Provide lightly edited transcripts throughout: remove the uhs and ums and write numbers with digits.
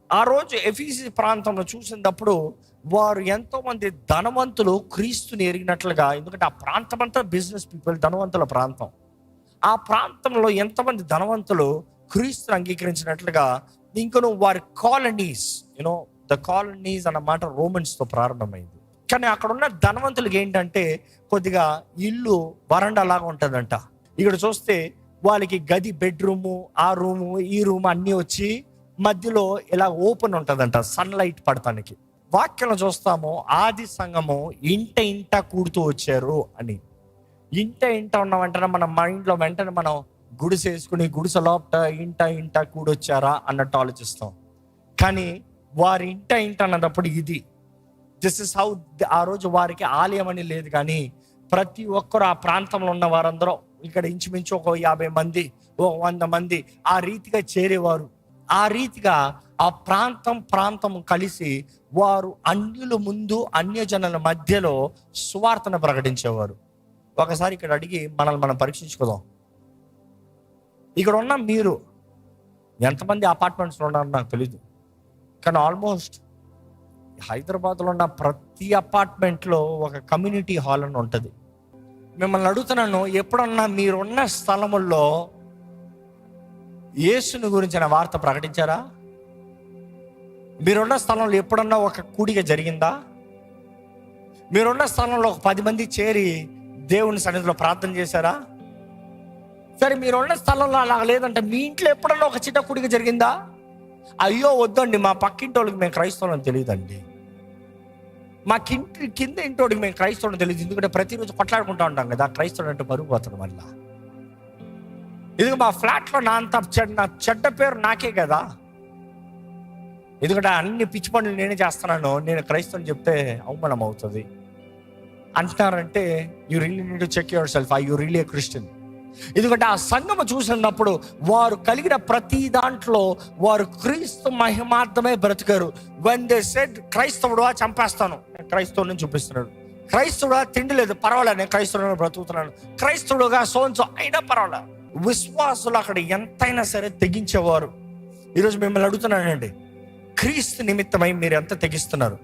ఆ రోజు ఎఫీసీ ప్రాంతంలో చూసినప్పుడు వారు ఎంతో మంది ధనవంతులు క్రీస్తుని ఎరిగినట్లుగా, ఎందుకంటే ఆ ప్రాంతం అంతా బిజినెస్ పీపుల్, ధనవంతుల ప్రాంతం. ఆ ప్రాంతంలో ఎంతమంది ధనవంతులు క్రీస్తుని అంగీకరించినట్లుగా, ఇంకను వారి కాలనీస్, ద కాలనీస్ అన్న మాట రోమన్స్తో ప్రారంభమైంది. కానీ అక్కడ ఉన్న ధనవంతులకి ఏంటంటే కొద్దిగా ఇల్లు వరండా లాగా ఉంటుందంట. ఇక్కడ చూస్తే వాళ్ళకి గది, బెడ్రూము, ఆ రూము, ఈ రూము అన్నీ వచ్చి మధ్యలో ఇలా ఓపెన్ ఉంటుందంట సన్లైట్ పడటానికి. వాక్యంలో చూస్తాము ఆది సంఘము ఇంట కూడుతూ వచ్చారు అని. ఇంట ఉన్న వెంటనే మన మైండ్లో వెంటనే మనం గుడిసె వేసుకుని గుడిసె లోపట ఇంట కూడొచ్చారా అన్నట్టు ఆలోచిస్తాం. కానీ వారి ఇంట అన్నప్పుడు ఇది దిస్ ఇస్ హౌ. ఆ రోజు వారికి ఆలయం అని లేదు, కానీ ప్రతి ఒక్కరు ఆ ప్రాంతంలో ఉన్న వారందరూ ఇక్కడ ఇంచుమించు ఒక 50 మంది, 100 మంది ఆ రీతిగా చేరేవారు. ఆ రీతిగా ఆ ప్రాంతం కలిసి వారు అన్యుల ముందు, అన్యజనుల మధ్యలో సువార్తను ప్రకటించేవారు. ఒకసారి ఇక్కడ అడిగి మనల్ని మనం పరీక్షించుకుందాం. ఇక్కడ ఉన్న మీరు ఎంతమంది అపార్ట్మెంట్స్లో ఉన్నారో నాకు తెలీదు, కానీ ఆల్మోస్ట్ హైదరాబాద్లో ఉన్న ప్రతి అపార్ట్మెంట్లో ఒక కమ్యూనిటీ హాల్ అని ఉంటుంది. మిమ్మల్ని అడుగుతున్నాను, ఎప్పుడన్నా మీరున్న స్థలముల్లో యేసుని గురించిన వార్త ప్రకటించారా? మీరున్న స్థలంలో ఎప్పుడన్నా ఒక కూడిక జరిగిందా? మీరున్న స్థలంలో ఒక 10 మంది చేరి దేవుని సన్నిధిలో ప్రార్థన చేశారా? సరే, మీరున్న స్థలంలో అలా లేదంటే మీ ఇంట్లో ఎప్పుడన్నా ఒక చిన్న కూడిక జరిగిందా? అయ్యో వద్దండి, మా పక్కింటి వాళ్ళకి మేము క్రైస్తవులని తెలియదండి, మా కింద ఇంటోడికి మేము క్రైస్తవుని తెలియదు, ఎందుకంటే ప్రతిరోజు కొట్లాడుకుంటూ ఉంటాం కదా, క్రైస్తవుడు అంటే పరుగు పోతాడు. వల్ల ఇది మా ఫ్లాట్లో నా చెడ్డ పేరు నాకే కదా, ఎందుకంటే అన్ని పిచ్చి పనులు నేనే చేస్తున్నాను, నేను క్రైస్తవుని చెప్తే అవమానం అవుతుంది అంటున్నారంటే you really need to check yourself, are you really a Christian? ఎందుకంటే ఆ సంఘము చూసినప్పుడు వారు కలిగిన ప్రతి దాంట్లో వారు క్రీస్తు మహిమార్థమే బ్రతికారు. వెన్ దే సెడ్ క్రైస్తవుడుగా చంపేస్తాను, నేను క్రైస్తవుని చూపిస్తున్నాడు. క్రైస్తవుడుగా తిండి లేదు, పర్వాలేదు, నేను క్రైస్తవుడుగా బ్రతుకుతున్నాను. క్రైస్తవుడుగా సోన్సో అయినా పర్వాలేదు. విశ్వాసులు అక్కడ ఎంతైనా సరే తెగించేవారు. ఈరోజు మిమ్మల్ని అడుగుతున్నానండి, క్రీస్తు నిమిత్తమై మీరు ఎంత తెగిస్తున్నారు?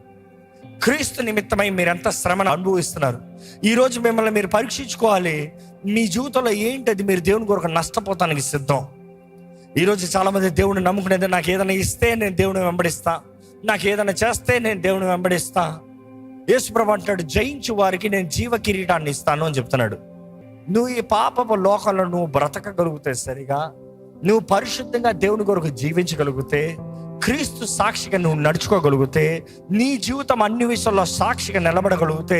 క్రీస్తు నిమిత్తమై మీరు ఎంత శ్రమను అనుభవిస్తున్నారు? ఈరోజు మిమ్మల్ని మీరు పరీక్షించుకోవాలి. మీ జీవితంలో ఏంటది మీరు దేవుని కొరకు నష్టపోతానికి సిద్ధం? ఈరోజు చాలామంది దేవుడిని నమ్ముకునేది, నాకు ఏదైనా ఇస్తే నేను దేవుని వెంబడిస్తా, నాకు ఏదైనా చేస్తే నేను దేవుని వెంబడిస్తా. యేసుప్రభువు అంటాడు, జయించు వారికి నేను జీవ కిరీటాన్ని ఇస్తాను అని చెప్తున్నాడు. నువ్వు ఈ పాపపు లోకంలో నువ్వు బ్రతకగలిగితే, సరిగా నువ్వు పరిశుద్ధంగా దేవుని కొరకు జీవించగలిగితే, క్రీస్తు సాక్షిగా నువ్వు నడుచుకోగలిగితే, నీ జీవితం అన్ని విషయాల్లో సాక్షిగా నిలబడగలిగితే,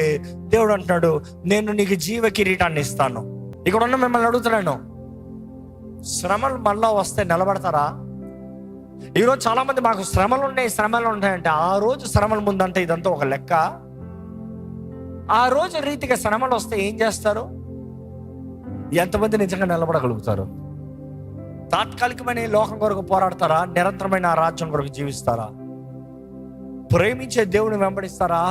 దేవుడు అంటున్నాడు, నేను నీకు జీవ కిరీటాన్ని ఇస్తాను. ఇక్కడ ఉన్న మిమ్మల్ని అడుగుతున్నాను, శ్రమలు మళ్ళా వస్తే నిలబడతారా? ఈరోజు చాలా మంది మాకు శ్రమలు ఉంటాయంటే, ఆ రోజు శ్రమల ముందంటే ఇదంతా ఒక లెక్క. ఆ రోజు రీతిగా శ్రమలు వస్తే ఏం చేస్తారు? ఎంతమంది నిజంగా నిలబడగలుగుతారు? తాత్కాలికమైన లోకం కొరకు పోరాడతారా? నిరంతరమైన రాజ్యం కొరకు జీవిస్తారా? ప్రేమించే దేవుని వెంబడిస్తారా?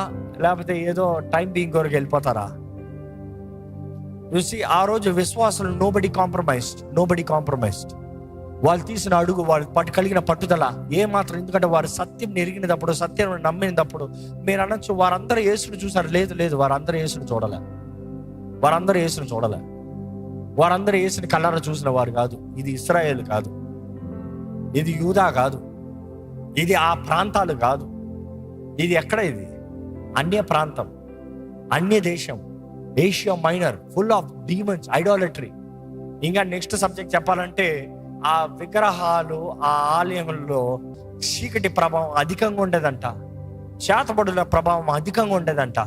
లేకపోతే ఏదో టైం బీయింగ్ కొరకు వెళ్ళిపోతారా? చూసి ఆ రోజు విశ్వాసులు నోబడి కాంప్రమైజ్డ్. వాళ్ళు తీసిన అడుగు, వాళ్ళు కలిగిన పట్టుదల ఏమాత్రం, ఎందుకంటే వారు సత్యం ఎరిగినప్పుడు, సత్యం నమ్మినప్పుడు మీరు అనొచ్చు, వారందరూ యేసుని చూసారు. లేదు, వారందరూ యేసుని చూడలే. వారందరూ యేసుని కళ్ళారా చూసిన వారు కాదు. ఇది ఇశ్రాయేలు కాదు, ఇది యూదా కాదు, ఇది ఆ ప్రాంతాలు కాదు. ఇది ఎక్కడ? ఇది అన్య ప్రాంతం, అన్య దేశం, Asia Minor, full of demons, idolatry. ఇంకా నెక్స్ట్ సబ్జెక్ట్ చెప్పాలంటే, ఆ విగ్రహాలు, ఆ ఆలయంలో చీకటి ప్రభావం అధికంగా ఉండేదంట, చేతబడుల ప్రభావం అధికంగా ఉండేదంట.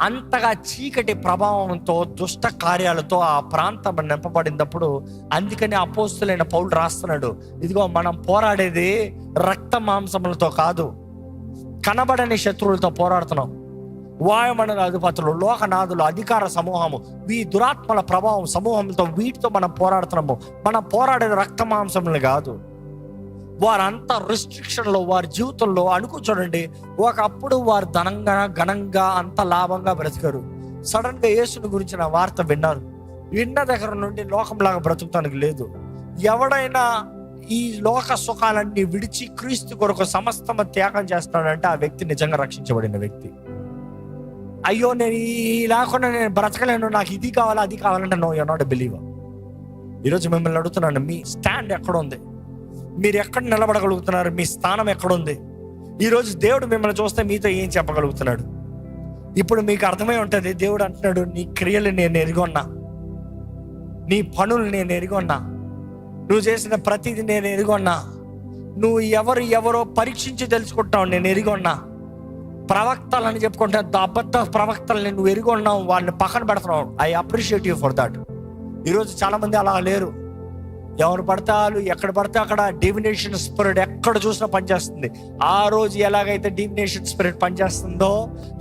అంతగా చీకటి ప్రభావంతో, దుష్ట కార్యాలతో ఆ ప్రాంతం నింపబడినప్పుడు, అందుకని అపోస్తులైన పౌలు రాస్తున్నాడు, ఇదిగో మనం పోరాడేది రక్త మాంసములతో కాదు, కనబడని శత్రువులతో పోరాడుతున్నాం. వాయుమండల అధిపతులు, లోకనాథులు, అధికార సమూహము, ఈ దురాత్మల ప్రభావం సమూహంతో, వీటితో మనం పోరాడుతున్నాము. మనం పోరాడేది రక్త మాంసములు కాదు. వారంతా రిస్ట్రిక్షన్లో, వారి జీవితంలో చూడండి, ఒకప్పుడు వారు ఘనంగా అంత లాభంగా బ్రతికారు. సడన్ గా యేసుని గురించిన వార్త విన్నారు. విన్న దగ్గర నుండి లోకంలాగా బ్రతుకుతానికి లేదు. ఎవడైనా ఈ లోక సుఖాలన్నీ విడిచి క్రీస్తు కొరకు సమస్తమ త్యాగం చేస్తున్నాడంటే ఆ వ్యక్తి నిజంగా రక్షించబడిన వ్యక్తి. అయ్యో నేను లేకుండా నేను బ్రతకలేను, నాకు ఇది కావాలి అది కావాలంటే no, you're not a believer. ఈరోజు మిమ్మల్ని అడుగుతున్నాను, మీ స్టాండ్ ఎక్కడ ఉంది? మీరు ఎక్కడ నిలబడగలుగుతున్నారు? మీ స్థానం ఎక్కడుంది? ఈరోజు దేవుడు మిమ్మల్ని చూస్తే మీతో ఏం చెప్పగలుగుతున్నాడు? ఇప్పుడు మీకు అర్థమై ఉంటుంది, దేవుడు అంటున్నాడు, నీ క్రియలు నేను ఎరిగొన్నా, నీ పనులు నేను ఎరిగొన్నా, నువ్వు చేసిన ప్రతిదీ నేను ఎరిగొన్నా, నువ్వు ఎవరో పరీక్షించి తెలుసుకుంటావు నేను ఎరిగొన్నా. ప్రవక్తలని చెప్పుకుంటే అబద్ధ ప్రవక్తలని నువ్వు ఎరిగొన్నావు, వాళ్ళని పక్కన పెడుతున్నావు. I appreciate you for that. ఈరోజు చాలా మంది అలా లేరు. ఎవరు పడతారు, ఎక్కడ పడితే అక్కడ డివినేషన్ స్పిరిట్ ఎక్కడ చూసినా పనిచేస్తుంది. ఆ రోజు ఎలాగైతే డివినేషన్ స్పిరిట్ పనిచేస్తుందో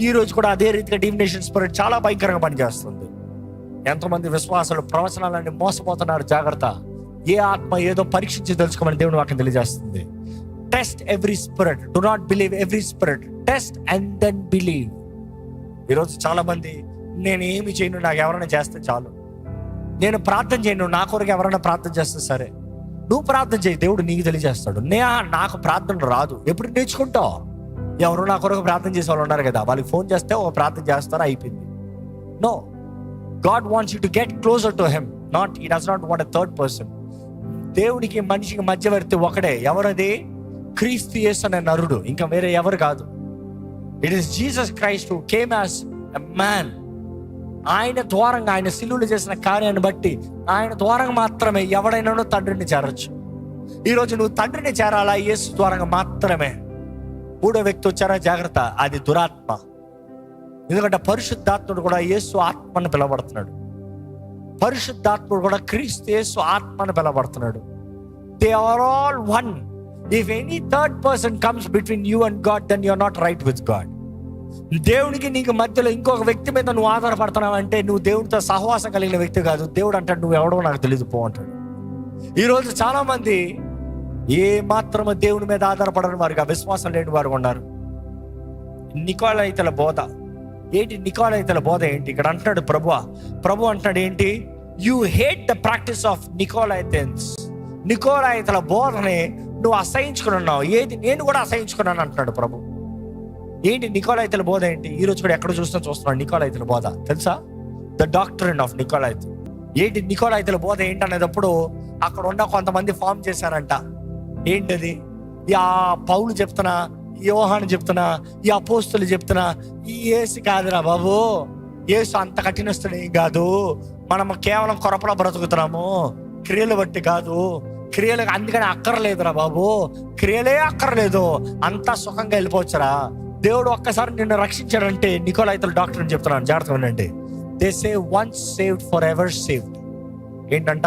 ఈ రోజు కూడా అదే రీతిగా డివినేషన్ స్పిరిట్ చాలా భయంకరంగా పనిచేస్తుంది. ఎంతోమంది విశ్వాసాలు ప్రవచనాలన్నీ మోసపోతున్నారు. జాగ్రత్త. ఏ ఆత్మ ఏదో పరీక్షించి తెలుసుకోమని దేవుని వాక్యం తెలియజేస్తుంది. Test every spirit, do not believe every spirit, test and then believe. ఈరోజు చాలా మంది, నేను ఏమి చేయను, నాకు ఎవరైనా చేస్తే చాలు, నేను ప్రార్థన చేయను, నా కొరకు ఎవరైనా ప్రార్థన చేస్తే సరే. నువ్వు ప్రార్థన చేయి, దేవుడు నీకు తెలియజేస్తాడు. నాకు ప్రార్థన రాదు, ఎప్పుడు నేర్చుకుంటావు? ఎవరు నా కొరకు ప్రార్థన చేసే వాళ్ళు ఉన్నారు కదా, వాళ్ళకి ఫోన్ చేస్తే ఒక ప్రార్థన చేస్తారో అయిపోయింది. No, God wants you to get closer to him, not he does not want a third person. దేవునికి మనిషికి మధ్యవర్తి ఒకడే. ఎవరది? క్రీస్తు యేసు అనే నరుడు, ఇంకా వేరే ఎవరు కాదు. It is Jesus Christ who came as a man. ఆయన ద్వారంగా, ఆయన శిలువలో చేసిన కార్యాన్ని బట్టి ఆయన ద్వారంగా మాత్రమే ఎవడైనా తండ్రిని చేరొచ్చు. ఈరోజు నువ్వు తండ్రిని చేరాలా? యేసు ద్వారంగా మాత్రమే. మూడో వ్యక్తి వచ్చారా? జాగ్రత్త, అది దురాత్మ. ఎందుకంటే పరిశుద్ధాత్ముడు కూడా యేసు ఆత్మను పిలవబడుతున్నాడు. పరిశుద్ధాత్ముడు కూడా క్రీస్తు యేసు ఆత్మను పిలవబడుతున్నాడు. They are all one. If any third person comes between you and God, then you are not right with God. దేవునికి నీకు మధ్యలో ఇంకొక వ్యక్తి మీద నువ్వు ఆధారపడుతున్నావు అంటే నువ్వు దేవుడితో సహవాసం కలిగిన వ్యక్తి కాదు. దేవుడు అంటాడు, నువ్వు ఎవడో నాకు తెలియదు పో అంటాడు. ఈరోజు చాలా మంది ఏ మాత్రము దేవుని మీద ఆధారపడని వారుగా, విశ్వాసం లేని వారు ఉన్నారు. నికోలైతల బోధ ఏంటి? నికోలైతల బోధ ఏంటి? ఇక్కడ అంటున్నాడు ప్రభు అంటున్నాడు ఏంటి? You hate the practice of Nicolaitans. నికోలైతల బోధని నువ్వు అసహించుకుని ఉన్నావు. ఏది? నేను కూడా అసహించుకున్నాను అంటున్నాడు ప్రభు. ఏంటి నికోలైతల బోధ ఏంటి? ఈ రోజు కూడా ఎక్కడ చూస్తున్నాడు నికోలైతల బోధ. తెలుసా? The doctrine of Nicolait. ఏంటి నికోలైతల బోధ ఏంటి అనేటప్పుడు అక్కడ ఉన్న కొంతమంది ఫామ్ చేశారంట. ఏంటది? ఆ పౌలు చెప్తున్నా, యోహాను చెప్తున్నా, ఈ అపోస్తులు చెప్తున్నా, ఈ యేసు కాదురా బాబు, యేసు అంత కఠినస్తుడు ఏం కాదు, మనం కేవలం కొరపలో బ్రతుకుతున్నాము, క్రియలు బట్టి కాదు, క్రియలు అందుకని అక్కర్లేదురా బాబు, క్రియలే అక్కర్లేదు, అంతా సుఖంగా వెళ్ళిపోవచ్చురా. దేవుడు ఒక్కసారి నిన్ను రక్షించాడంటే, నికోలైతల డాక్టర్ అని చెప్తున్నాను, జాగ్రత్తగా వినండి. They say once saved forever saved. ఏంటంట?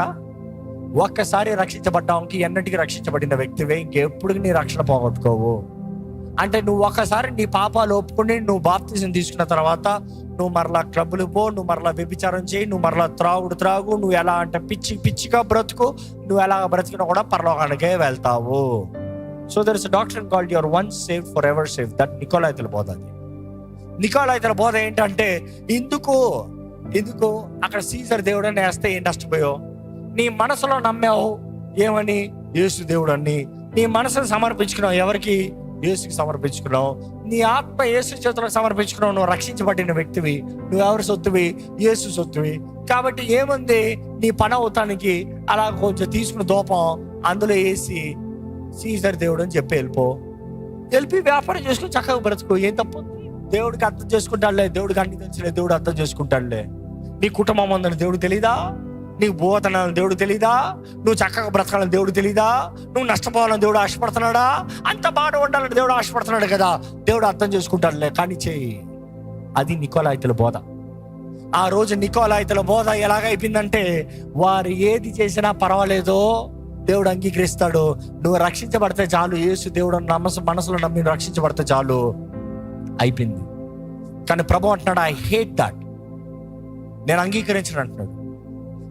ఒక్కసారి రక్షించబడ్డానికి ఎన్నటికి రక్షించబడిన వ్యక్తివే, ఇంకెప్పుడు నీ రక్షణ పోగొట్టుకోవు. అంటే నువ్వు ఒక్కసారి నీ పాపాలు ఒప్పుకుని నువ్వు బాప్తిజం తీసుకున్న తర్వాత నువ్వు మరలా క్లబ్బులు పో, నువ్వు మరలా వ్యభిచారం చేయి, నువ్వు మరలా త్రాగు, నువ్వు ఎలా అంటే పిచ్చిగా బ్రతుకు, నువ్వు ఎలా బ్రతికినా కూడా పరలోకానికే వెళ్తావు. So there is a doctrine called you're once saved forever saved. That నికోలైతల బోధ. అది నికోలైతల బోధ ఏంటంటే, ఎందుకు అక్కడ సీజర్ దేవుడు అని వేస్తే ఏం నష్టపోయావు? నీ మనసులో నమ్మావు ఏమని? యేసు దేవుడు అని. నీ మనసును సమర్పించుకున్నావు ఎవరికి? యేసుకి సమర్పించుకున్నావు. నీ ఆత్మ యేసు చేతులకు సమర్పించుకున్నావు. నువ్వు రక్షించబడిన వ్యక్తివి. నువ్వు ఎవరి సొత్తువి? యేసు సొత్తువి. కాబట్టి ఏముంది, నీ పని అవుతానికి అలా కొంచెం తీసుకున్న దూపం అందులో వేసి సీజర్ దేవుడు అని చెప్పి వెళ్ళి వ్యాపారం చేసుకుని చక్కగా బ్రతుకు. ఏం తప్పు? దేవుడికి అర్థం చేసుకుంటాడులే, దేవుడికి అన్ని తెలుసులే, దేవుడు అర్థం చేసుకుంటాడులే. నీ కుటుంబం ఉందని దేవుడు తెలీదా? నీకు బోధనాలని దేవుడు తెలీదా? నువ్వు చక్కగా బ్రతకాలని దేవుడు తెలీదా? నువ్వు నష్టపోవాలని దేవుడు ఆశపడుతున్నాడా? అంత బాగా ఉండాలని దేవుడు ఆశపడుతున్నాడు కదా, దేవుడు అర్థం చేసుకుంటాడులే, కానీ చెయ్యి. అది నికోలైతల బోధ. ఆ రోజు నికోలైతల బోధ ఎలాగైపోయిందంటే, వారు ఏది చేసినా పర్వాలేదో, దేవుడు అంగీకరిస్తాడు, నువ్వు రక్షించబడితే చాలు, యేసు దేవుడు మనసులో నమ్మి రక్షించబడితే చాలు, అయిపోయింది. కానీ ప్రభు అంటున్నాడు, ఐ హేట్ దాట్. నేను అంగీకరించను అంటున్నాడు.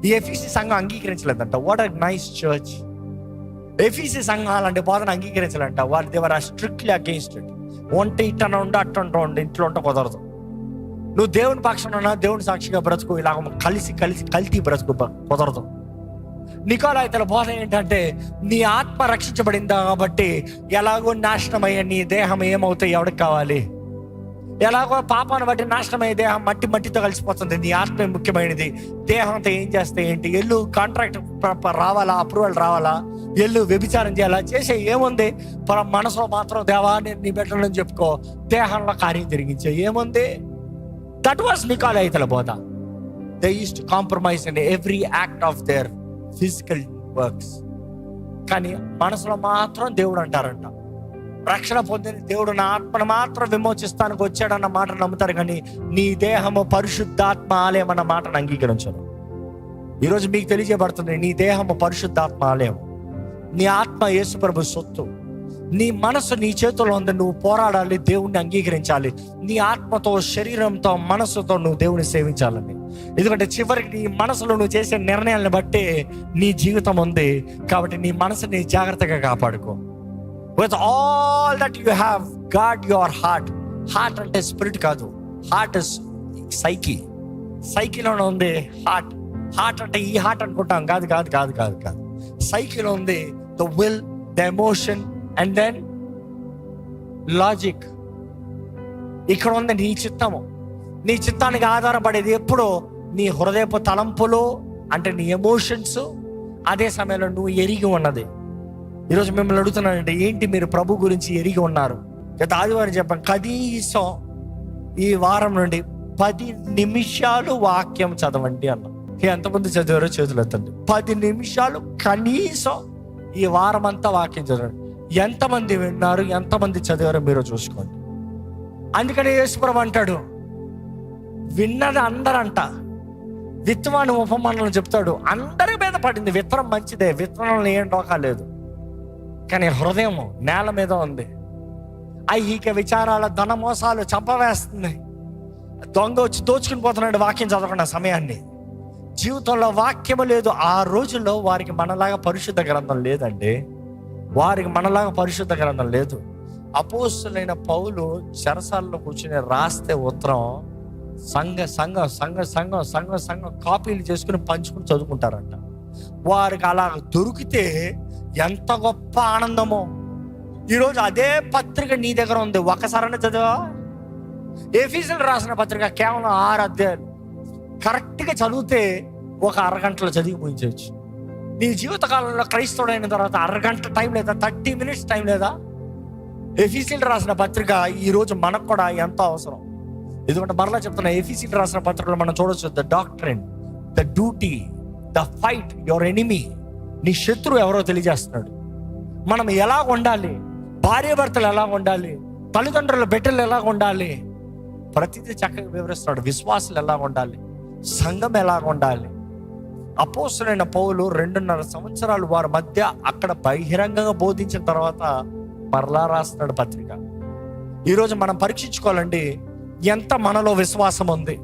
ఈ ఎఫీసీ సంఘం అంగీకరించలేదంట. What a nice church. ఎఫీసీ సంఘం అలాంటి బోధన అంగీకరించాలంట. వాళ్ళు they were are strictly against it. వంట ఇట్టన ఉండి అట్ట ఉండి ఇంట్లో ఉంటే కుదరదు. నువ్వు దేవుని పక్షాన ఉన్నా, దేవుని సాక్షిగా బ్రతుకు, ఇలాగ కలిసి కల్తీ బ్రతుకు కుదరదు. నికోలాయితల బోధ ఏంటంటే, నీ ఆత్మ రక్షించబడిందా కాబట్టి ఎలాగో నాశనమయ్యే నీ దేహం ఏమవుతాయి ఎవరికి కావాలి? ఎలాగో పాపాన్ని బట్టి నాశనమయ్యే దేహం మట్టితో కలిసిపోతుంది. నీ ఆత్మే ముఖ్యమైనది. దేహంతో ఏం చేస్తే ఏంటి? ఎల్లు కాంట్రాక్ట్ రావాలా, అప్రూవల్ రావాలా, ఎల్లు వ్యభిచారం చేయాలా, చేసే ఏముంది? మనసులో మాత్రం దేవా నేను నీ బిడ్డలని చెప్పుకో, దేహంలో కార్యం జరిగించే ఏముంది? దట్ వాస్ నికోలాయితల బోధ. They used to compromise in every act of their physical works. కానీ మనసులో మాత్రం దేవుడు అంటారంట. రక్షణ పొందిన దేవుడు నా ఆత్మను మాత్రం విమోచిస్తానికి వచ్చాడన్న మాట నమ్ముతారు, కానీ నీ దేహము పరిశుద్ధాత్మ ఆలయం అన్న మాటను అంగీకరించరు. ఈరోజు మీకు తెలియజేయబడుతుంది, నీ దేహము పరిశుద్ధాత్మ ఆలయం. నీ ఆత్మ యేసుప్రభు సొత్తు. నీ మనసు నీ చేతుల్లో ఉంది. నువ్వు పోరాడాలి, దేవుణ్ణి అంగీకరించాలి. నీ ఆత్మతో, శరీరంతో, మనసుతో నువ్వు దేవుని సేవించాలని. ఎందుకంటే చివరికి నీ మనసులో నువ్వు చేసే నిర్ణయాలను బట్టి నీ జీవితం ఉంది. కాబట్టి నీ మనసుని జాగ్రత్తగా కాపాడుకో. With all that you have guard your heart. Heart అంటే స్పిరిట్ కాదు, హార్ట్ ఇస్ సైకి. సైకిలోనే ఉంది హార్ట్. హార్ట్ అంటే ఈ హార్ట్ అనుకుంటాం, కాదు కాదు కాదు కాదు కాదు. సైకిలో ఉంది the will, the emotion and then logic. ఇక్కడ ఉంది నీ చిత్తము. నీ చిత్తానికి ఆధారపడేది ఎప్పుడో నీ హృదయపు తలంపులు, అంటే నీ ఎమోషన్స్. అదే సమయంలో నువ్వు ఎరిగి ఉన్నది. ఈరోజు మిమ్మల్ని అడుగుతున్నానంటే, ఏంటి మీరు ప్రభు గురించి ఎరిగి ఉన్నారు? గత ఆదివారం చెప్పాను, కనీసం ఈ వారం నుండి 10 నిమిషాలు వాక్యం చదవండి అన్న. ఎంతమంది చదివారో చేతులు ఎత్తండి. 10 నిమిషాలు కనీసం ఈ వారం అంతా వాక్యం చదవండి. ఎంతమంది విన్నారు, ఎంతమంది చదివారో మీరు చూసుకోండి. అందుకని యేసుప్రభు అంటాడు, విన్నది అందరంట. విత్తనాన్ని ఉపమానం చెప్తాడు, అందరి మీద పడింది. విత్తనం మంచిదే, విత్తనంలో ఏం డోకా లేదు, కానీ హృదయం నేల మీద ఉంది. ఐహిక విచారాల, ధన మోసాలు చంపవేస్తుంది. దొంగ వచ్చి దోచుకుని పోతున్నాడు వాక్యం చదవకుండా సమయాన్ని. జీవితంలో వాక్యము లేదు. ఆ రోజుల్లో వారికి మనలాగా పరిశుద్ధ గ్రంథం లేదండి. వారికి మనలాగా పరిశుద్ధ గ్రంథం లేదు. అపోస్తులైన పౌలు చెరసాలలో కూర్చుని రాస్తే ఉత్తరం సంఘం కాపీలు చేసుకుని పంచుకుని చదువుకుంటారంట. వారికి అలా దొరికితే ఎంత గొప్ప ఆనందమో. ఈరోజు అదే పత్రిక నీ దగ్గర ఉంది, ఒకసారైనా చదివా? ఎఫెసీయులకు రాసిన పత్రిక కేవలం 6 అధ్యాయాలు. కరెక్ట్గా చదివితే ఒక అరగంటలో చదివి ముగించవచ్చు. నీ జీవితకాలంలో క్రైస్తవుడైన తర్వాత అరగంట టైం లేదా? 30 మినిట్స్ టైం లేదా? ఎఫెసీయులకు రాసిన పత్రిక ఈరోజు మనకు కూడా ఎంతో అవసరం. ఎందుకంటే మరలా చెప్తున్నా, ఎఫెసీయులకు రాసిన పత్రికలో మనం చూడొచ్చు, the doctrine, the duty, the fight, your enemy. నీ శత్రువు ఎవరో తెలియజేస్తున్నాడు. మనం ఎలా ఉండాలి, భార్యాభర్తలు ఎలా ఉండాలి, తల్లిదండ్రుల బిడ్డలు ఎలా ఉండాలి, ప్రతిదీ చక్కగా వివరిస్తున్నాడు. విశ్వాసులు ఎలా ఉండాలి, సంఘం ఎలా ఉండాలి. అపోస్తలుడైన పౌలు 2.5 సంవత్సరాలు వారి మధ్య అక్కడ బహిరంగంగా బోధించిన తర్వాత మరలా రాస్తున్నాడు పత్రిక. ఈరోజు మనం పరీక్షించుకోవాలండి, ఎంత మనలో విశ్వాసం ఉంది,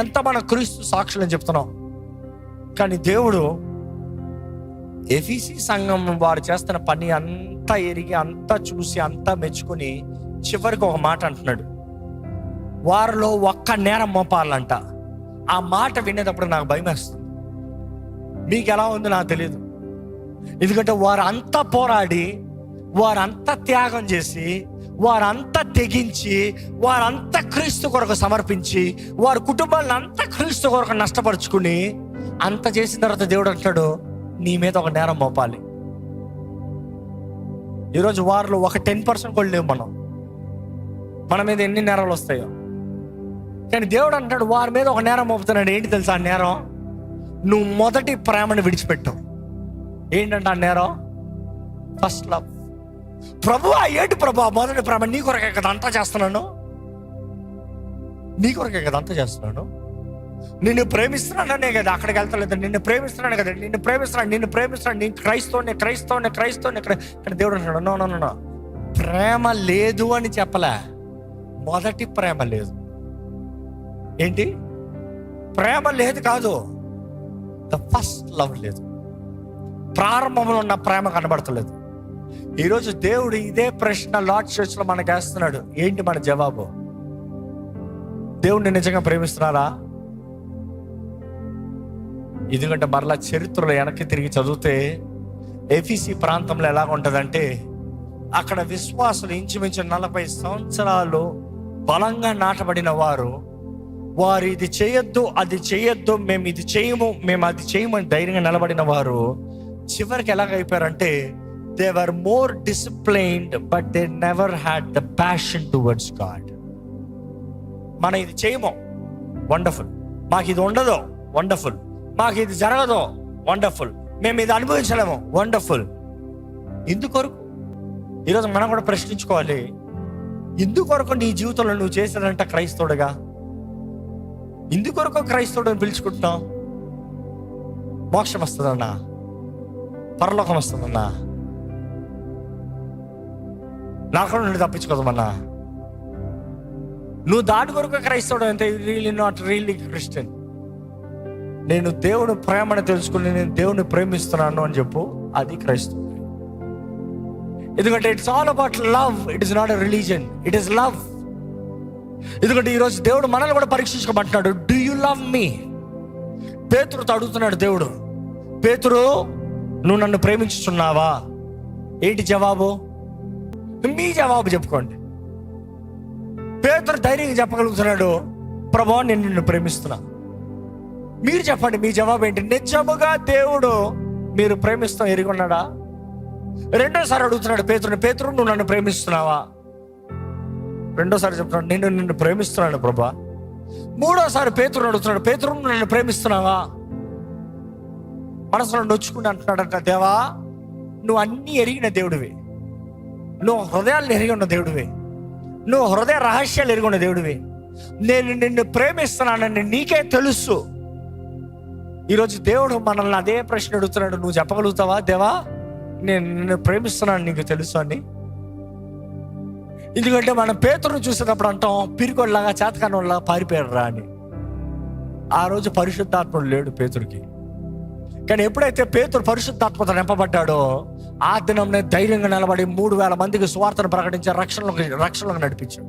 ఎంత మన క్రీస్తు సాక్షులని చెప్తున్నాం. కానీ దేవుడు ఎఫెసీ సంఘం వారు చేస్తున్న పని అంతా ఎరిగి, అంతా చూసి, అంతా మెచ్చుకుని చివరికి ఒక మాట అంటున్నాడు, వారిలో ఒక్క నేరం మోపాలంట. ఆ మాట వినేటప్పుడు నాకు భయం వేస్తుంది. మీకు ఎలా ఉందో నాకు తెలియదు. ఎందుకంటే వారు అంతా పోరాడి, వారంతా త్యాగం చేసి, వారంతా తెగించి, వారంతా క్రీస్తు కొరకు సమర్పించి, వారి కుటుంబాలను అంతా క్రీస్తు కొరకు నష్టపరుచుకుని అంత చేసిన తర్వాత దేవుడు అంటాడు, నీ మీద ఒక నేరం మోపాలి. ఈరోజు వారిలో ఒక 10% కూడా లేవు. మన మీద ఎన్ని నేరాలు వస్తాయో. కానీ దేవుడు అంటాడు, వారి మీద ఒక నేరం మోపుతున్నాడు. ఏంటి తెలుసా ఆ నేరం? నువ్వు మొదటి ప్రేమను విడిచిపెట్టావు. ఏంటంటే ఆ నేరం? First love. ప్రభువా, ఏంటి ప్రభు మొదటి ప్రేమ? నీ కొరకే కదా అంతా చేస్తున్నాను, నీ కొరకే కదా అంతా చేస్తున్నాను. నిన్ను ప్రేమిస్తున్నాననే కదా అక్కడికి వెళ్తలేదు. నిన్ను ప్రేమిస్తున్నాను కదా, నిన్ను ప్రేమిస్తున్నాను. నేను క్రైస్తవుని. కానీ దేవుడు అంటాడు, నో, ప్రేమ లేదు అని చెప్పలే, మొదటి ప్రేమ లేదు. ఏంటి? ప్రేమ లేదు కాదు, ద ఫస్ట్ లవ్ లేదు. ప్రారంభంలో ఉన్న ప్రేమ కనబడతలేదు. ఈరోజు దేవుడు ఇదే ప్రశ్న లార్డ్ చర్చ్లో మనకు వేస్తున్నాడు. ఏంటి మన జవాబు? దేవుడిని నిజంగా ప్రేమిస్తున్నారా? ఎందుకంటే మరలా చరిత్రలో వెనక్కి తిరిగి చదివితే ఎఫీసీ ప్రాంతంలో ఎలా ఉంటుందంటే, అక్కడ విశ్వాసులు ఇంచుమించు 40 సంవత్సరాలు బలంగా నాటబడిన వారు ఇది చేయొద్దు, అది చేయొద్దు, మేము ఇది చేయము, మేము అది చేయమని ధైర్యంగా నిలబడిన వారు చివరికి ఎలాగైపోయారంటే, they were more disciplined but they never had the passion towards God. మనం ఇది చేయము, వండర్ఫుల్. మాకు ఇది ఉండదు, వండర్ఫుల్. మాకు ఇది జరగదు, వండర్ఫుల్. మేము ఇది అనుభవించలేము, వండర్ఫుల్. ఎందుకొరకు? ఈరోజు మనం కూడా ప్రశ్నించుకోవాలి, ఎందుకొరకు నీ జీవితంలో నువ్వు చేశానంట క్రైస్తవుడుగా? ఎందుకొరకు క్రైస్తవుడు అని పిలుచుకుంటున్నావు? మోక్షం వస్తుందన్నా, పరలోకం వస్తుందన్నా, నాకు నుండి తప్పించుకోదమన్నా. నువ్వు దాటి కొరకు క్రైస్తవుడు అంటే రియల్లీ నాట్ రియల్లీ క్రిస్టియన్. నేను దేవుని ప్రేమను తెలుసుకుని నేను దేవుని ప్రేమిస్తున్నాను అని చెప్పు, అది క్రైస్తవుడు. ఎందుకంటే it's all about love, it is not a religion, it is love. ఎందుకంటే ఈరోజు దేవుడు మనల్ని కూడా పరీక్షించుకోమంటున్నాడు. Do you love me? పేతురుతో అడుగుతున్నాడు దేవుడు, పేతురు నువ్వు నన్ను ప్రేమించుతున్నావా? ఏంటి జవాబు? మీ జవాబు చెప్పుకోండి. పేతురు ధైర్యంగా చెప్పగలుగుతున్నాడు, ప్రభువా నేను నిన్ను ప్రేమిస్తున్నా. మీరు చెప్పండి, మీ జవాబు ఏంటి? నిజముగా దేవుడు మీరు ప్రేమిస్తాం ఎరిగొన్నాడా? రెండోసారి అడుగుతున్నాడు పేతురుని, పేతురు నువ్వు నన్ను ప్రేమిస్తున్నావా? రెండోసారి చెప్తున్నాడు, నేను నిన్ను ప్రేమిస్తున్నాను ప్రభా. మూడోసారి పేతురుని అడుగుతున్నాడు, పేతురు నువ్వు నన్ను ప్రేమిస్తున్నావా? మనసులో నొచ్చుకుని అంటున్నాడంట, దేవా నువ్వు అన్నీ ఎరిగిన దేవుడివి, నువ్వు హృదయాలను ఎరిగి ఉన్న దేవుడివి, నువ్వు హృదయ రహస్యాలు ఎరిగి ఉన్న దేవుడివి, నేను నిన్ను ప్రేమిస్తున్నానని నీకే తెలుసు. ఈరోజు దేవుడు మనల్ని అదే ప్రశ్న అడుగుతున్నాడు, నువ్వు చెప్పగలుగుతావా దేవా నేను నిన్ను ప్రేమిస్తున్నాను నీకు తెలుసు అని? ఎందుకంటే మనం పేతురుని చూసేటప్పుడు అంటాం, పిరికొల్లాగా చేతకానోళ్ళగా పారిపోయాడు రా అని. ఆ రోజు పరిశుద్ధాత్ముడు లేడు పేతురికి. కానీ ఎప్పుడైతే పేతురు పరిశుద్ధాత్మతో నింపబడ్డాడో ఆ దినంనే ధైర్యంగా నిలబడి 3000 మందికి సువార్తను ప్రకటించి రక్షణలోకి నడిపించాడు.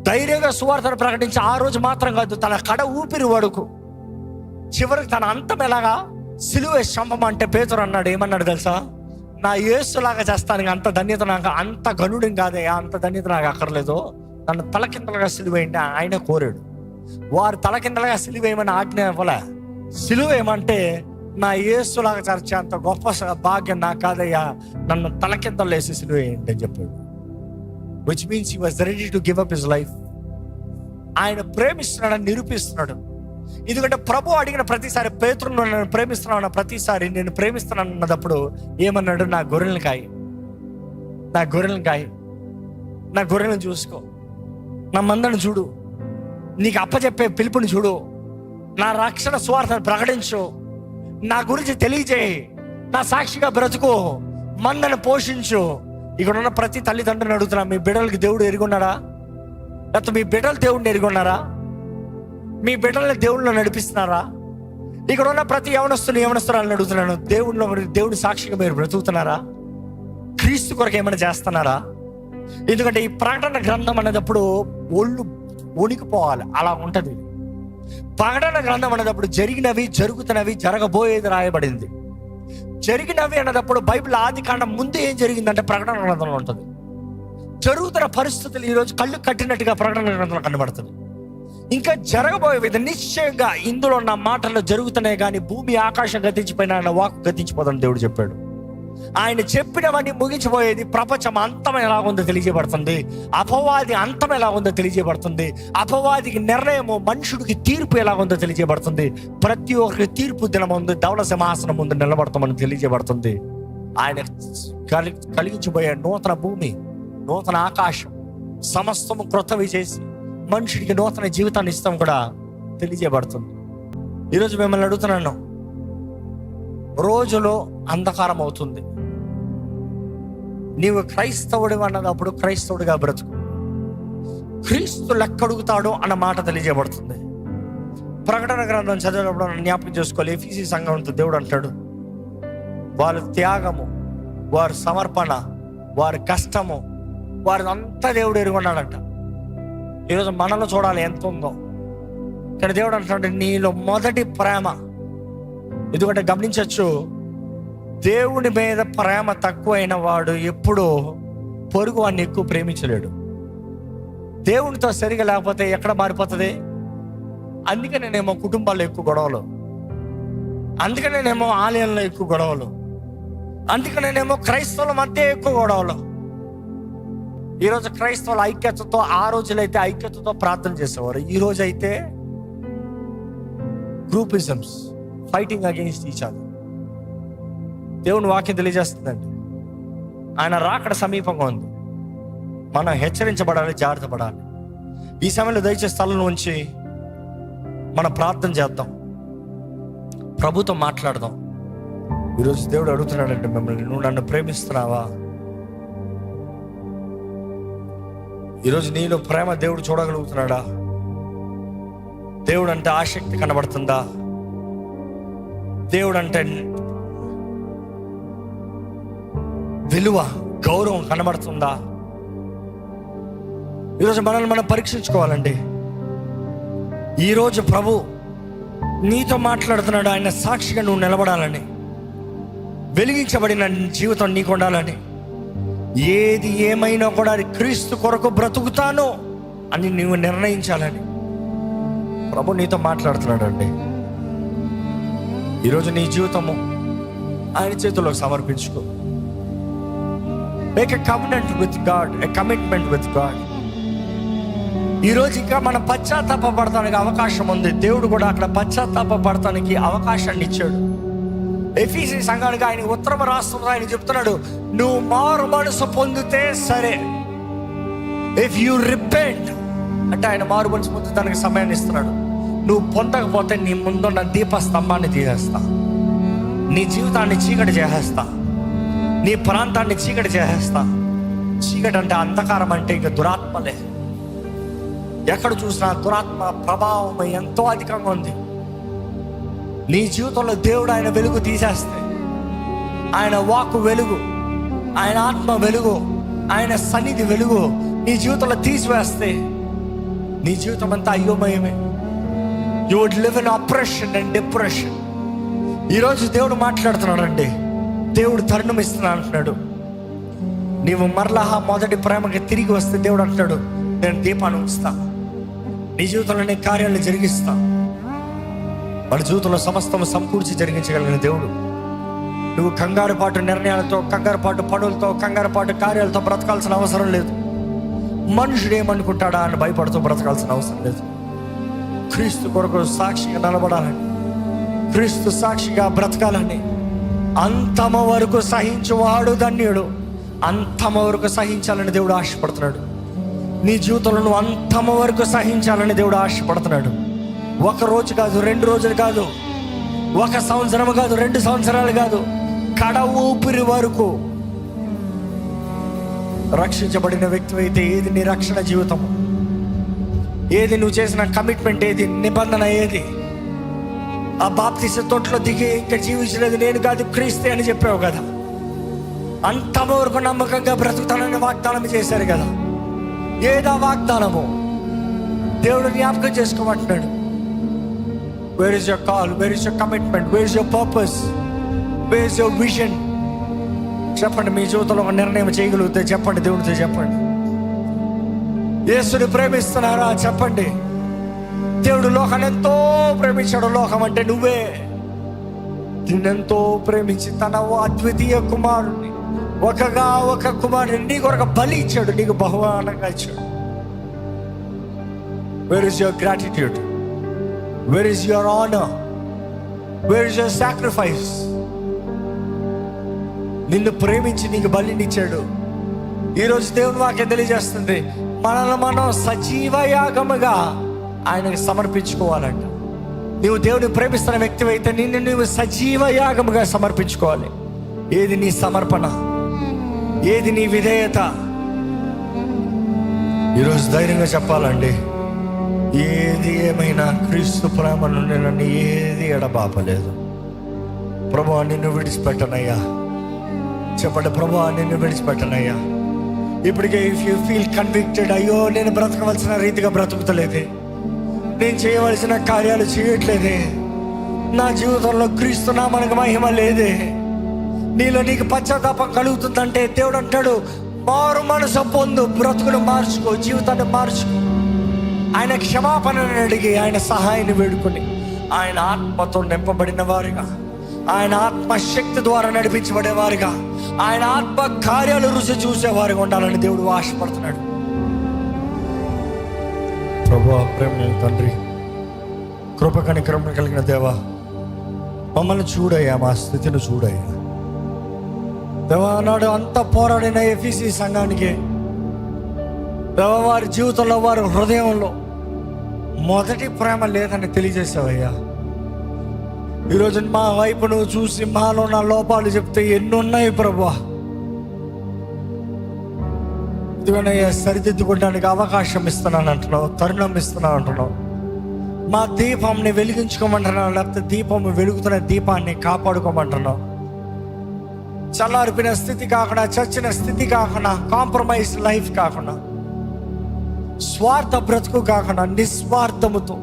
ధైర్యంగా సువార్తను ప్రకటించి ఆ రోజు మాత్రం కాదు, తన కడ ఊపిరి వడుకు చివరికి తన అంతం ఎలాగా సిలువ చంపం అంటే పేతురు అన్నాడు, ఏమన్నాడు తెలుసా? నా యేసులాగా చేస్తాను, అంత ధన్యత నాకు, అంత గనుడిని కాదయ్యా, అంత ధన్యత నాకు అక్కర్లేదు, నన్ను తలకిందలుగా సిలువేయండి ఆయన కోరాడు. వారు తలకిందలుగా సిలువేయమని ఆజ్ఞ ఇవ్వలే. సిలువేయమంటే నా యేసులాగా చర్చే అంత గొప్ప భాగ్యం నాకు కాదయ్యా, నన్ను తలకిందలు వేసి సిలువేయండి అని చెప్పాడు. Which means he was ready to give up his life. ఆయన ప్రేమిస్తున్నాడని నిరూపిస్తున్నాడు. ఎందుకంటే ప్రభు అడిగిన ప్రతిసారి, పేతురు నన్ను ప్రేమిస్తున్నావు అన్న ప్రతిసారి, నేను ప్రేమిస్తున్నాను అన్నప్పుడు ఏమన్నాడు? నా గొర్రెలను కాయి, నా గొర్రెలను కాయి, నా గొర్రెలను చూసుకో, నా మందను చూడు, నీకు అప్పచెప్పే పిలుపుని చూడు, నా రక్షణ స్వార్థను ప్రకటించు, నా గురించి తెలియజేయి, నా సాక్షిగా బ్రతుకు, మందను పోషించు. ఇక్కడ ఉన్న ప్రతి తల్లిదండ్రులను అడుగుతున్నా, మీ బిడ్డలకి దేవుడు ఎరుగున్నాడా? లేకపోతే మీ బిడ్డలు దేవుడిని ఎరుగున్నారా? మీ బిడ్డల్ని దేవుడిలో నడిపిస్తున్నారా? ఇక్కడ ఉన్న ప్రతి యవనస్తురాలను అడుగుతున్నాను, దేవుడి సాక్షిగా మీరు బ్రతుకుతున్నారా? క్రీస్తు కొరకు ఏమైనా చేస్తున్నారా? ఎందుకంటే ఈ ప్రకటన గ్రంథం అనేటప్పుడు ఒళ్ళు వణికిపోవాలి, అలా ఉంటది. ప్రకటన గ్రంథం అనేటప్పుడు జరిగినవి, జరుగుతున్నవి, జరగబోయేది రాయబడింది. జరిగినవి అనేటప్పుడు బైబిల్ ఆది కాండం ముందు ఏం జరిగిందంటే ప్రకటన గ్రంథంలో ఉంటుంది. జరుగుతున్న పరిస్థితులు ఈరోజు కళ్ళు కట్టినట్టుగా ప్రకటన గ్రంథంలో కనబడుతుంది. ఇంకా జరగబోయేది నిశ్చయంగా ఇందులో ఉన్న మాటల్లో జరుగుతున్నాయి, కానీ భూమి ఆకాశం గతించిపోయినా ఆయన వాక్కు గతించిపోదని దేవుడు చెప్పాడు. ఆయన చెప్పినవన్నీ ముగించిపోయేది. ప్రపంచం అంతం ఎలాగుందో తెలియజేయబడుతుంది, అపవాది అంతం ఎలాగుందో తెలియజేయబడుతుంది, అపవాదికి నిర్ణయము, మనుషుడికి తీర్పు ఎలాగుందో తెలియజేయబడుతుంది. ప్రతి ఒక్కరికి తీర్పు దినం ఉంది, ధవళ సింహాసనం ముందు నిలబడతామని తెలియజేయబడుతుంది. ఆయన కలిగించబోయే నూతన భూమి, నూతన ఆకాశం, సమస్తము క్రొత్తవి చేసి మనుషుడికి నూతన జీవితాన్ని ఇస్తాం కూడా తెలియజేయబడుతుంది. ఈరోజు మిమ్మల్ని అడుగుతున్నాను, రోజులో అంధకారం అవుతుంది, నీవు క్రైస్తవుడు అన్నదప్పుడు క్రైస్తవుడిగా బ్రతుకు. క్రీస్తు లెక్కడుగుతాడు అన్న మాట తెలియజేయబడుతుంది. ప్రకటన గ్రంథం చదివినప్పుడు జ్ఞాపకం చేసుకోవాలి. ఎఫీసీ సంఘంతో దేవుడు అంటాడు, వారి త్యాగము, వారి సమర్పణ, వారి కష్టము, వారి అంతా దేవుడు ఎరుగున్నాడంట. ఈరోజు మనలో చూడాలి ఎంత ఉందో. కానీ దేవుడు అంటున్నాడు, నీలో మొదటి ప్రేమ ఎందుకంటే గమనించవచ్చు, దేవుని మీద ప్రేమ తక్కువైన వాడు ఎప్పుడూ పొరుగు వాడిని ఎక్కువ ప్రేమించలేడు. దేవునితో సరిగా లేకపోతే ఎక్కడ మారిపోతుంది? అందుకనేనేమో కుటుంబాల్లో ఎక్కువ గొడవలు, అందుకనేనేమో ఆలయంలో ఎక్కువ గొడవలు, అందుకనేనేమో క్రైస్తవుల మధ్య ఎక్కువ గొడవలు. ఈరోజు క్రైస్తవుల ఐక్యతతో, ఆ రోజులైతే ఐక్యతతో ప్రార్థన చేసేవారు, ఈ రోజు అయితే groupisms, fighting against each other. దేవుని వాక్యం తెలియజేస్తుందండి, ఆయన రాకడ సమీపంగా ఉంది. మనం హెచ్చరించబడాలి, జాగ్రత్త పడాలి. ఈ సమయంలో దయచేసి స్థలం ఉంచి మనం ప్రార్థన చేద్దాం, ప్రభుతో మాట్లాడదాం. ఈరోజు దేవుడు అడుగుతున్నాడంటే మిమ్మల్ని, నువ్వు నన్ను ప్రేమిస్తున్నావా? ఈరోజు నీలో ప్రేమ దేవుడు చూడగలుగుతున్నాడా? దేవుడు అంటే ఆసక్తి కనబడుతుందా? దేవుడు అంటే విలువ, గౌరవం కనబడుతుందా? ఈరోజు మనల్ని మనం పరీక్షించుకోవాలండి. ఈరోజు ప్రభు నీతో మాట్లాడుతున్నాడు, ఆయన సాక్షిగా నువ్వు నిలబడాలని, వెలిగించబడిన జీవితం నీకు ఉండాలని. ఏది ఏమైనా కూడా క్రీస్తు కొరకు బ్రతుకుతాను అని నువ్వు నిర్ణయించాలని ప్రభు నీతో మాట్లాడుతున్నాడు అండి. ఈరోజు నీ జీవితము ఆయన చేతుల్లో సమర్పించుకో. Make a commitment with God, a commitment with God. ఈరోజు ఇంకా మనం పశ్చాత్తాపడటానికి అవకాశం ఉంది. దేవుడు కూడా అక్కడ పశ్చాత్తాపడటానికి అవకాశాన్ని ఇచ్చాడు. ఎఫీసీ సంఘానికి ఆయన ఉత్తరం రాష్ట్రంలో ఆయన చెప్తున్నాడు, నువ్వు మారు మనసు పొందితే సరే, ఇఫ్ యూ రిపెంట్ అంటే ఆయన మారు మనసు పొందడానికి సమయాన్ని ఇస్తున్నాడు. నువ్వు పొందకపోతే నీ ముందున్న దీపస్తంభాన్ని తీసేస్తా, నీ జీవితాన్ని చీకటి చేసేస్తా, నీ ప్రాంతాన్ని చీకటి చేసేస్తా. చీకటి అంటే అంధకారం, అంటే ఇక దురాత్మలే. ఎక్కడ చూసినా దురాత్మ ప్రభావం ఎంతో అధికంగా ఉంది. నీ జీవితంలో దేవుడు ఆయన వెలుగు తీసేస్తే, ఆయన వాక్కు వెలుగు, ఆయన ఆత్మ వెలుగు, ఆయన సన్నిధి వెలుగు నీ జీవితంలో తీసివేస్తే నీ జీవితం అంతా అయోమయమే. You would live in oppression and depression. ఈరోజు దేవుడు మాట్లాడుతున్నాడు అండి, దేవుడు తరుణం ఇస్తున్నాడు అంటున్నాడు. నీవు మరలా మొదటి ప్రేమకి తిరిగి వస్తే దేవుడు అంటున్నాడు, నేను దీపాన్ని ఉంచుతా, నీ జీవితంలో నీ కార్యాలను జరిగిస్తా. మన జీవితంలో సమస్తము సమకూర్చి జరిగించగలిగిన దేవుడు. నువ్వు కంగారుపాటు నిర్ణయాలతో, కంగారుపాటు పనులతో, కంగారుపాటు కార్యాలతో బ్రతకాల్సిన అవసరం లేదు. మనుషుడు ఏమనుకుంటాడా అని భయపడుతూ బ్రతకాల్సిన అవసరం లేదు. క్రీస్తు కొరకు సాక్షిగా నిలబడాలని, క్రీస్తు సాక్షిగా బ్రతకాలని, అంతమ వరకు సహించువాడు ధన్యుడు. అంతమ వరకు సహించాలని దేవుడు ఆశపడుతున్నాడు. నీ జీవితంలో నువ్వు అంతమ వరకు సహించాలని దేవుడు ఆశపడుతున్నాడు. ఒక రోజు కాదు, 2 రోజులు కాదు, 1 సంవత్సరం కాదు, 2 సంవత్సరాలు కాదు, కడ ఊపిరి వరకు. రక్షించబడిన వ్యక్తి అయితే ఏది నీ రక్షణ జీవితం, ఏది నువ్వు చేసిన కమిట్మెంట్, ఏది నిబంధన, ఏది ఆ బాప్తిస్మ తోటలో దిగి ఇంకా జీవించలేదు నేను కాదు క్రీస్తే అని చెప్పావు కదా. అంతమ వరకు నమ్మకంగా బ్రతుకుతానని వాగ్దానం చేశారు కదా. ఏదా వాగ్దానము? దేవుడు జ్ఞాపకం చేసుకోమంటున్నాడు. Where is your call, where is your commitment, where is your purpose, where is your vision? చెప్పండి. మీ జీవితంలో ఒక నిర్ణయం చేయగలిగితే చెప్పండి, దేవుడితో చెప్పండి. యేసుని ప్రేమిస్తున్నారా? చెప్పండి. దేవుడు లోకాన్ని ఎంతో ప్రేమించాడు. లోకం అంటే నువ్వే. నిన్నెంతో ప్రేమించి తన అద్వితీయ కుమారుడిని, ఒక కుమారుడిని నీ కొరకు బలి ఇచ్చాడు, నీకు బహుమానంగా ఇచ్చాడు. Wear is your gratitude? Wear is your honour? Wear is your sacrifice? నిన్ను ప్రేమించి నీకు బలినిచ్చాడు. ఈరోజు దేవుని వాక్యం తెలియజేస్తుంది, మనల్ని మనం సజీవ యాగముగా ఆయనకు సమర్పించుకోవాలంట. నువ్వు దేవుని ప్రేమిస్తున్న వ్యక్తి అయితే నిన్ను నువ్వు సజీవ యాగముగా సమర్పించుకోవాలి. ఏది నీ సమర్పణ? ఏది నీ విధేయత? ఈరోజు ధైర్యంగా చెప్పాలండి, ఏది ఏమైనా క్రీస్తు ప్రేమ నుండి నన్ను ఏది ఎడబాపలేదు. ప్రభువా నిన్ను విడిచిపెట్టనయ్యా. చెప్పండి, ప్రభువా నిన్ను విడిచిపెట్టనయ్యా. ఇప్పటికే ఇఫ్ యూ ఫీల్ కన్విక్టెడ్, అయ్యో నేను బ్రతకవలసిన రీతిగా బ్రతుకుతలేదే, నేను చేయవలసిన కార్యాలు చేయట్లేదే, నా జీవితంలో క్రీస్తు నామమునకు మహిమ లేదే, నీలో నీకు పశ్చాత్తాపం కలుగుతుందంటే దేవుడు అంటాడు, మారు మనసు పొందు, బ్రతుకును మార్చుకో, జీవితాన్ని మార్చుకో. ఆయన క్షమాపణను అడిగి, ఆయన సహాయాన్ని వేడుకొని, ఆయన ఆత్మతో నింపబడిన వారుగా, ఆయన ఆత్మశక్తి ద్వారా నడిపించబడేవారుగా, ఆయన ఆత్మ కార్యాలు రుచి చూసేవారుగా ఉండాలని దేవుడు ఆశపడుతున్నాడు. ప్రభువా, ప్రేమ తండ్రి, కృప కనికరం కలిగిన దేవా, మమ్మల్ని చూడయ్యా, మా స్థితిని చూడయ్యా దేవా. నాడు అంత పోరాడిన ఎఫీసీ సంఘానికి దేవా, వారి జీవితంలో, వారి హృదయంలో మొదటి ప్రేమ లేదని తెలియజేసావయ్యా. ఈరోజు మా వైపు నువ్వు చూసి మాలో నా లోపాలు చెప్తే ఎన్నున్నాయి ప్రభువా. ఇదిగోనయ్యా, సరిదిద్దుకోవడానికి అవకాశం ఇస్తున్నాను అంటున్నావు, తరుణం ఇస్తున్నావు అంటున్నావు. మా దీపాన్ని వెలిగించుకోమంటున్నావు, లేకపోతే దీపం వెలుగుతున్న దీపాన్ని కాపాడుకోమంటున్నావు. చల్లారిపోయిన స్థితి కాకుండా, చచ్చిన స్థితి కాకుండా, కాంప్రమైజ్ లైఫ్ కాకుండా, స్వార్థ బ్రతుకు కాకుండా, నిస్వార్థముతో,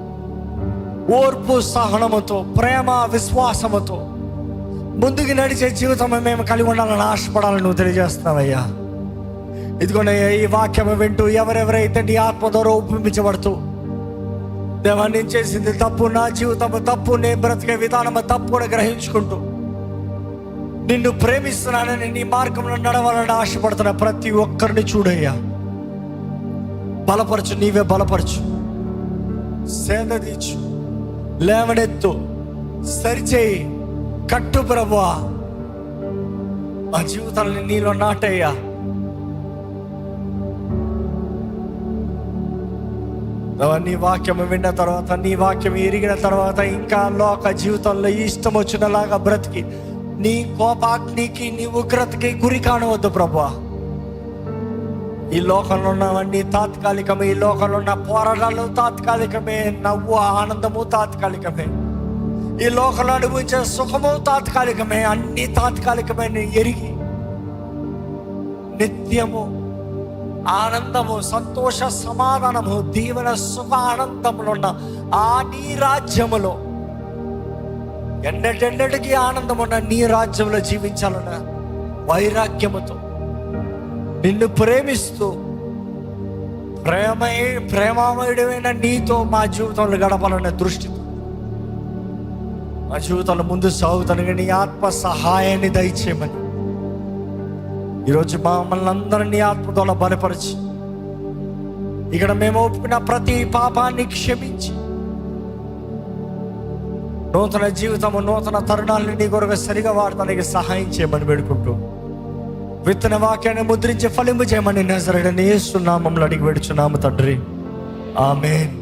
ఓర్పు సహనముతో, ప్రేమ విశ్వాసముతో ముందుకు నడిచే జీవితం మేము కలిగి ఉండాలని ఆశపడాలని నువ్వు తెలియజేస్తున్నావయ్యా. ఇదిగోనయ్యా, ఈ వాక్యం వింటూ ఎవరెవరైతే నీ ఆత్మ ద్వారా ఒప్పించబడుతూ, దేవా నేను చేసింది తప్పు, నా జీవితము తప్పు, నేను బ్రతికే విధానము తప్పు అని గ్రహించుకుంటూ నిన్ను ప్రేమిస్తున్నానని, నీ మార్గంలో నడవాలని ఆశపడుతున్న ప్రతి ఒక్కరిని చూడయ్యా, బలపరచు, నీవే బలపరచు, సేద తీర్చు, లేవనెత్తు, సరిచేయి, కట్టు ప్రభువా. ఆ జీవితాన్ని నీలో నాటయ్యా. నీ వాక్యం విన్న తర్వాత, నీ వాక్యం ఎరిగిన తర్వాత ఇంకా లోక జీవితంలో ఇష్టం వచ్చినలాగా బ్రతికి నీ కోపాగ్నికి, నీ ఉగ్రతకి గురి కానవద్దు ప్రభువా. ఈ లోకంలో ఉన్నవన్నీ తాత్కాలికమే, ఈ లోకంలో ఉన్న పోరాటాలు తాత్కాలికమే, నవ్వు ఆనందము తాత్కాలికమే, ఈ లోకంలో అనుభవించే సుఖము తాత్కాలికమే, అన్ని తాత్కాలికమే ఎరిగి నిత్యము ఆనందము, సంతోష, సమాధానము, దీవెన, సుఖ, ఆనందములు ఉన్న ఆ నీ రాజ్యములో, ఎన్నటెన్నటికీ ఆనందం ఉన్న నీ రాజ్యంలో జీవించాలన్న వైరాగ్యముతో, నిన్ను ప్రేమిస్తూ ప్రేమమయుడమైన నీతో మా జీవితంలో గడపాలనే దృష్టితో మా జీవితంలో ముందు సాగుతాను. నీ ఆత్మ సహాయాన్ని దయచేయమని ఈరోజు మమ్మల్ని అందరినీ ఆత్మతో బలపరిచి, ఇక్కడ మేము ఒప్పుకున్న ప్రతి పాపాన్ని క్షమించి, నూతన జీవితము, నూతన తరుణాలను నీ కొరకు సరిగా వాడటానికి సహాయం చేయమని వేడుకుంటూ, విత్తన వాక్యాన్ని ముద్రించి ఫలింపు చేయమని నజరేయుడైన యేసు నామములో అడిగి వేడుచున్నాము తండ్రి, ఆమేన్.